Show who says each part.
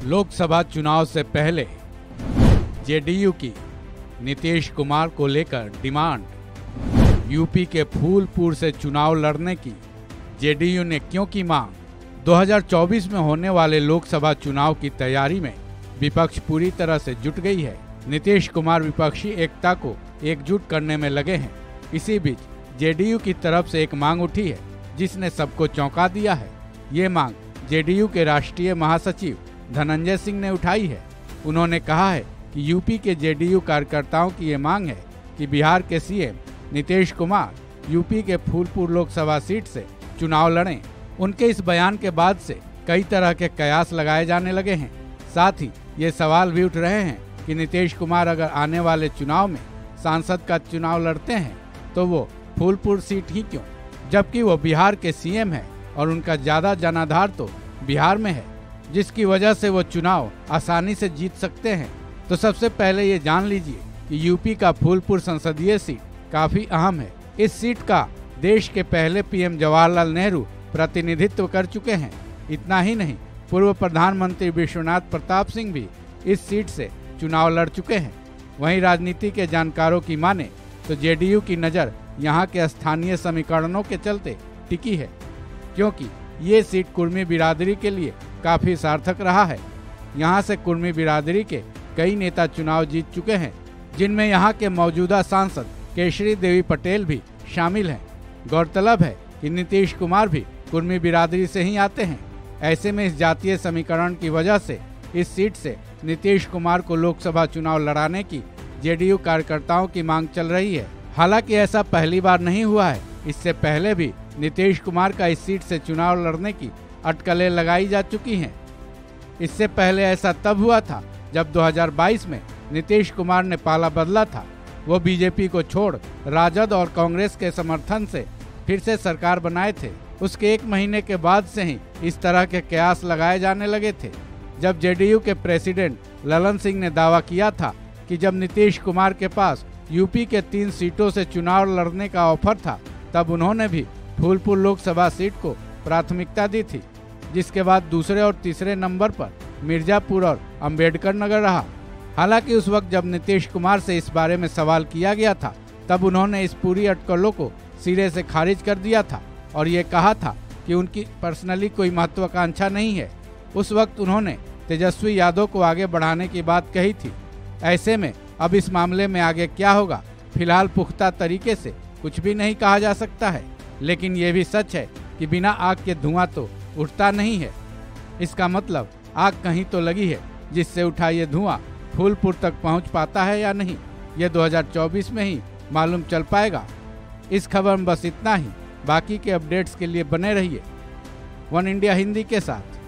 Speaker 1: लोकसभा चुनाव से पहले जेडीयू की नीतीश कुमार को लेकर डिमांड। यूपी के फूलपुर से चुनाव लड़ने की जेडीयू ने क्यों की मांग? 2024 में होने वाले लोकसभा चुनाव की तैयारी में विपक्ष पूरी तरह से जुट गई है। नीतीश कुमार विपक्षी एकता को एकजुट करने में लगे हैं। इसी बीच जेडीयू की तरफ से एक मांग उठी है जिसने सबको चौंका दिया है। ये मांग जेडीयू के राष्ट्रीय महासचिव धनंजय सिंह ने उठाई है। उन्होंने कहा है कि यूपी के जेडीयू कार्यकर्ताओं की ये मांग है कि बिहार के सीएम नीतीश कुमार यूपी के फूलपुर लोकसभा सीट से चुनाव लड़ें। उनके इस बयान के बाद से कई तरह के कयास लगाए जाने लगे हैं। साथ ही ये सवाल भी उठ रहे हैं कि नीतीश कुमार अगर आने वाले चुनाव में सांसद का चुनाव लड़ते हैं तो वो फूलपुर सीट ही क्यों, जबकि वो बिहार के सीएम है और उनका ज्यादा जनाधार तो बिहार में है, जिसकी वजह से वो चुनाव आसानी से जीत सकते हैं। तो सबसे पहले ये जान लीजिए कि यूपी का फूलपुर संसदीय सीट काफी अहम है। इस सीट का देश के पहले पीएम जवाहरलाल नेहरू प्रतिनिधित्व कर चुके हैं। इतना ही नहीं, पूर्व प्रधानमंत्री विश्वनाथ प्रताप सिंह भी इस सीट से चुनाव लड़ चुके हैं। वहीं राजनीति के जानकारों की माने तो जेडीयू की नज़र यहाँ के स्थानीय समीकरणों के चलते टिकी है, क्योंकि ये सीट कुर्मी बिरादरी के लिए काफी सार्थक रहा है। यहाँ से कुर्मी बिरादरी के कई नेता चुनाव जीत चुके हैं, जिनमें यहाँ के मौजूदा सांसद केशरी देवी पटेल भी शामिल हैं। गौरतलब है कि नीतीश कुमार भी कुर्मी बिरादरी से ही आते हैं। ऐसे में इस जातीय समीकरण की वजह से इस सीट से नीतीश कुमार को लोकसभा चुनाव लड़ाने की जेडीयू कार्यकर्ताओं की मांग चल रही है। हालांकि ऐसा पहली बार नहीं हुआ है। इससे पहले भी नीतीश कुमार का इस सीट से चुनाव लड़ने की अटकलें लगाई जा चुकी हैं। इससे पहले ऐसा तब हुआ था जब 2022 में नीतीश कुमार ने पाला बदला था। वो बीजेपी को छोड़ राजद और कांग्रेस के समर्थन से फिर से सरकार बनाए थे। उसके एक महीने के बाद से ही इस तरह के कयास लगाए जाने लगे थे, जब जेडीयू के प्रेसिडेंट ललन सिंह ने दावा किया था कि जब नीतीश कुमार के पास यूपी के 3 सीटों से चुनाव लड़ने का ऑफर था, तब उन्होंने भी फूलपुर लोकसभा सीट को प्राथमिकता दी थी, जिसके बाद दूसरे और तीसरे नंबर पर मिर्जापुर और अंबेडकर नगर रहा। हालांकि उस वक्त जब नीतीश कुमार से इस बारे में सवाल किया गया था, तब उन्होंने इस पूरी अटकलों को सिरे से खारिज कर दिया था और ये कहा था कि उनकी पर्सनली कोई महत्वाकांक्षा नहीं है। उस वक्त उन्होंने तेजस्वी यादव को आगे बढ़ाने की बात कही थी। ऐसे में अब इस मामले में आगे क्या होगा, फिलहाल पुख्ता तरीके से कुछ भी नहीं कहा जा सकता है। लेकिन ये भी सच है कि बिना आग के धुआं तो उठता नहीं है। इसका मतलब आग कहीं तो लगी है, जिससे उठा ये धुआं फूलपुर तक पहुंच पाता है या नहीं, ये 2024 में ही मालूम चल पाएगा। इस खबर में बस इतना ही। बाकी के अपडेट्स के लिए बने रहिए वन इंडिया हिंदी के साथ।